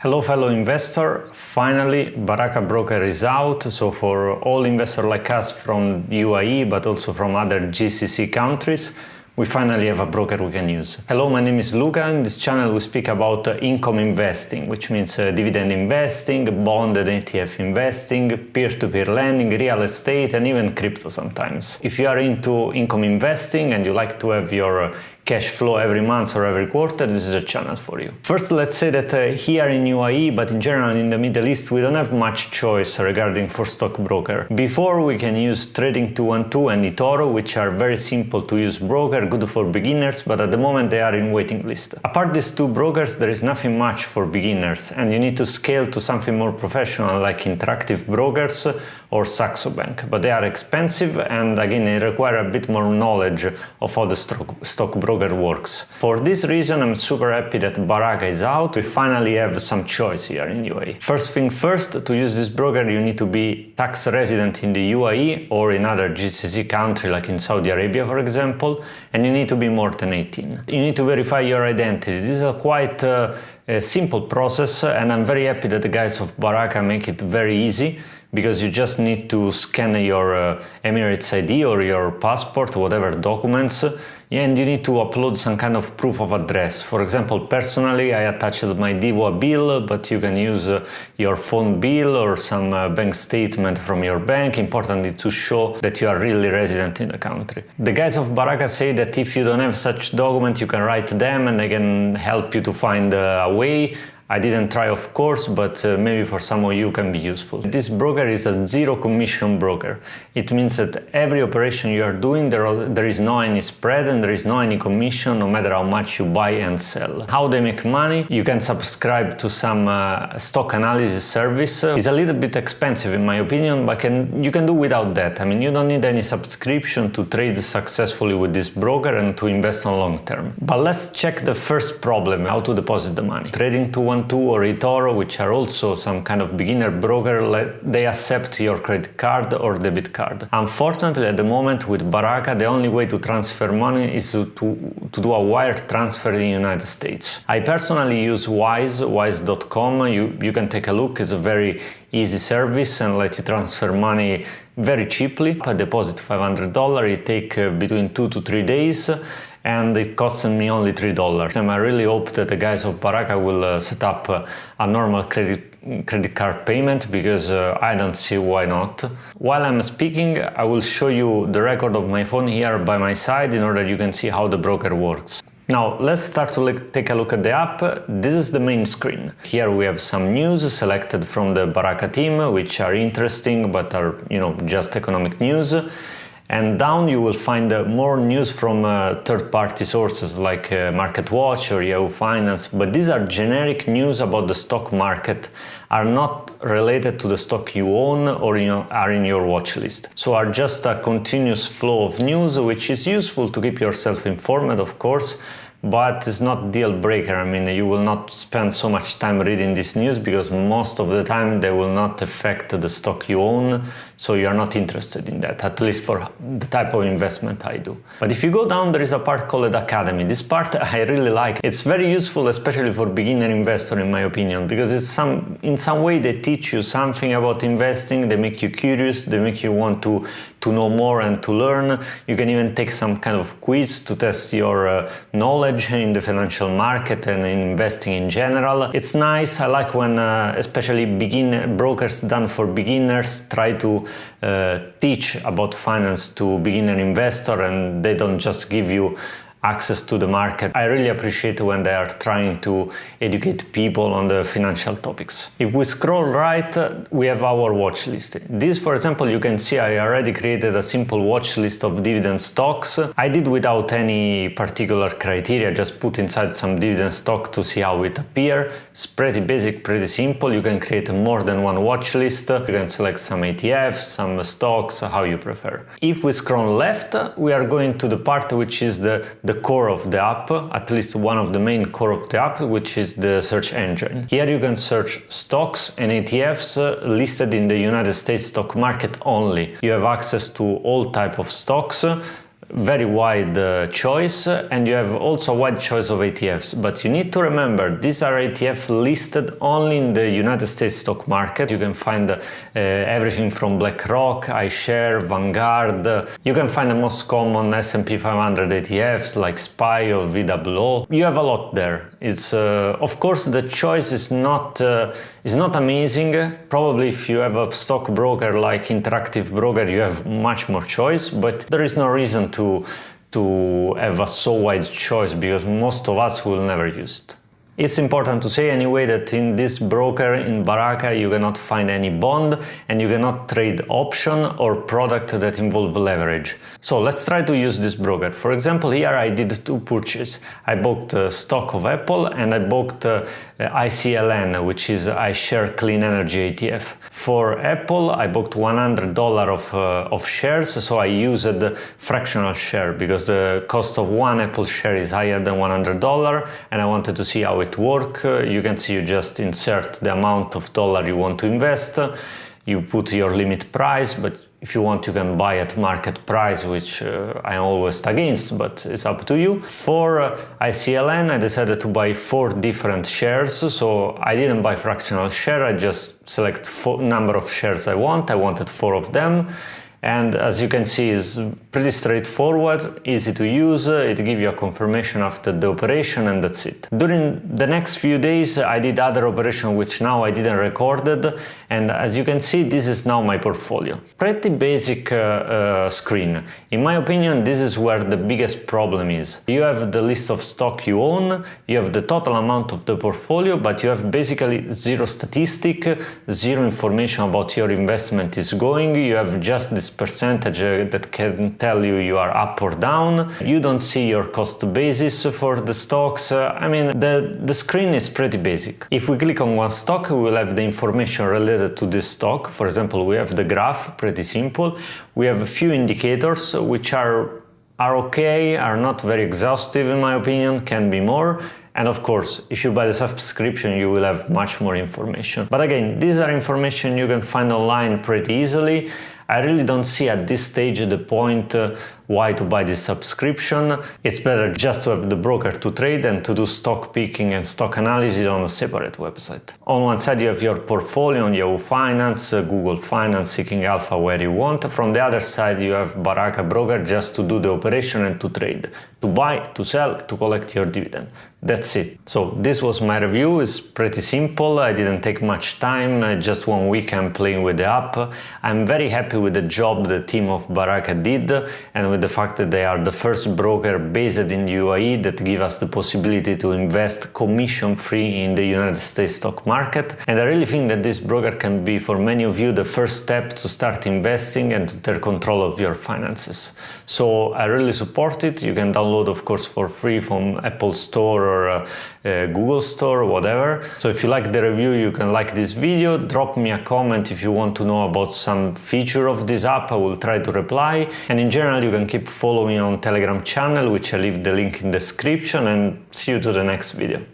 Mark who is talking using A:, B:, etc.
A: Hello fellow investor, finally Baraka broker is out, so for all investors like us from UAE but also from other GCC countries, we finally have a broker we can use. Hello, my name is Luca. In this channel we speak about income investing, which means dividend investing, bond and ETF investing, peer-to-peer lending, real estate and even crypto sometimes. If you are into income investing and you like to have your cash flow every month or every quarter, this is a channel for you. First, let's say that here in UAE, but in general in the Middle East, we don't have much choice regarding for stockbroker. Before, we can use Trading 212 and eToro, which are very simple to use broker, good for beginners, but at the moment they are in waiting list. Apart these two brokers, there is nothing much for beginners, and you need to scale to something more professional like Interactive Brokers or Saxo Bank, but they are expensive and again they require a bit more knowledge of how the stockbroker works. For this reason, I'm super happy that Baraka is out. We finally have some choice here in UAE. First thing first, to use this broker you need to be tax resident in the UAE or in other GCC country like in Saudi Arabia for example, and you need to be more than 18. You need to verify your identity. This is a quite a simple process and I'm very happy that the guys of Baraka make it very easy, because you just need to scan your Emirates ID or your passport, whatever documents, and you need to upload some kind of proof of address. For example, personally, I attached my DIWA bill, but you can use your phone bill or some bank statement from your bank. Important is to show that you are really resident in the country. The guys of Baraka say that if you don't have such document, you can write them and they can help you to find a way. I didn't try, of course, but maybe for some of you can be useful. This broker is a zero commission broker. It means that every operation you are doing, there is no any spread and there is no any commission, no matter how much you buy and sell. How they make money? You can subscribe to some stock analysis service. It's a little bit expensive in my opinion, but you can do without that. I mean, you don't need any subscription to trade successfully with this broker and to invest on long term. But let's check the first problem, how to deposit the money. Trading 212 or eToro, which are also some kind of beginner broker, they accept your credit card or debit card. Unfortunately, at the moment with Baraka, the only way to transfer money is to do a wire transfer in the United States. I personally use wise.com. You can take a look. It's a very easy service and let you transfer money very cheaply. I deposit $500. It takes between 2 to 3 days. And it cost me only $3. And I really hope that the guys of Baraka will set up a normal credit card payment, because I don't see why not. While I'm speaking, I will show you the record of my phone here by my side in order you can see how the broker works. Now let's start to take a look at the app. This is the main screen. Here we have some news selected from the Baraka team, which are interesting but are, just economic news. And down you will find more news from third-party sources like MarketWatch or Yahoo Finance, but these are generic news about the stock market, are not related to the stock you own or are in your watch list. So are just a continuous flow of news, which is useful to keep yourself informed, of course, but it's not deal breaker. I mean, you will not spend so much time reading this news because most of the time they will not affect the stock you own, so you are not interested in that, at least for the type of investment I do. But if you go down, there is a part called Academy. This part I really like. It's very useful, especially for beginner investor in my opinion, because in some way they teach you something about investing, they make you curious, they make you want to know more and to learn. You can even take some kind of quiz to test your knowledge in the financial market and in investing in general. It's nice. I like when especially brokers done for beginners try to teach about finance to beginner investor, and they don't just give you access to the market. I really appreciate when they are trying to educate people on the financial topics. If we scroll right, we have our watch list. This, for example, you can see I already created a simple watch list of dividend stocks. I did without any particular criteria, just put inside some dividend stock to see how it appears. It's pretty basic, pretty simple. You can create more than one watch list. You can select some ETFs, some stocks, how you prefer. If we scroll left, we are going to the part which is the core of the app, at least one of the main core of the app, which is the search engine. Here you can search stocks and ETFs listed in the United States stock market only. You have access to all type of stocks, very wide choice, and you have also a wide choice of ETFs. But you need to remember, these are ETFs listed only in the United States stock market. You can find everything from BlackRock, iShare, Vanguard. You can find the most common S&P 500 ETFs like SPY or VWO. You have a lot there. It's of course the choice is not amazing. Probably if you have a stockbroker like Interactive Broker, you have much more choice, but there is no reason to have a so wide choice because most of us will never use it. It's important to say anyway that in this broker, in Baraka, you cannot find any bond and you cannot trade option or product that involve leverage. So let's try to use this broker. For example, here I did two purchases. I bought stock of Apple and I bought ICLN, which is iShare Clean Energy ETF. For Apple, I bought $100 of shares, so I used fractional share because the cost of one Apple share is higher than $100 and I wanted to see how it works. You can see you just insert the amount of dollar you want to invest, you put your limit price, but if you want, you can buy at market price, which I'm always against, but it's up to you. For ICLN, I decided to buy 4 different shares, so I didn't buy fractional share, I just select number of shares I wanted 4 of them. And as you can see, it's pretty straightforward, easy to use, it gives you a confirmation after the operation and that's it. During the next few days I did other operations which now I didn't record, and as you can see, this is now my portfolio. Pretty basic screen. In my opinion, this is where the biggest problem is. You have the list of stock you own, you have the total amount of the portfolio, but you have basically zero statistic, zero information about your investment is going, you have just this percentage that can tell you are up or down. You don't see your cost basis for the stocks. I mean, the screen is pretty basic. If we click on one stock, we will have the information related to this stock. For example, we have the graph, pretty simple. We have a few indicators which are okay, are not very exhaustive in my opinion, can be more. And of course, if you buy the subscription, you will have much more information. But again, these are information you can find online pretty easily. I really don't see at this stage the point why to buy this subscription. It's better just to have the broker to trade and to do stock picking and stock analysis on a separate website. On one side you have your portfolio on Yahoo Finance, Google Finance, Seeking Alpha where you want. From the other side you have Baraka Broker just to do the operation and to trade, to buy, to sell, to collect your dividend. That's it. So this was my review. It's pretty simple. I didn't take much time, just 1 week I'm playing with the app. I'm very happy with the job the team of Baraka did and with the fact that they are the first broker based in UAE that give us the possibility to invest commission-free in the United States stock market. And I really think that this broker can be for many of you the first step to start investing and to take control of your finances. So I really support it. You can download of course for free from Apple Store or Google Store or whatever. So if you like the review, you can like this video, drop me a comment if you want to know about some feature of this app. I will try to reply, and in general you can keep following on Telegram channel, which I leave the link in the description, and see you to the next video.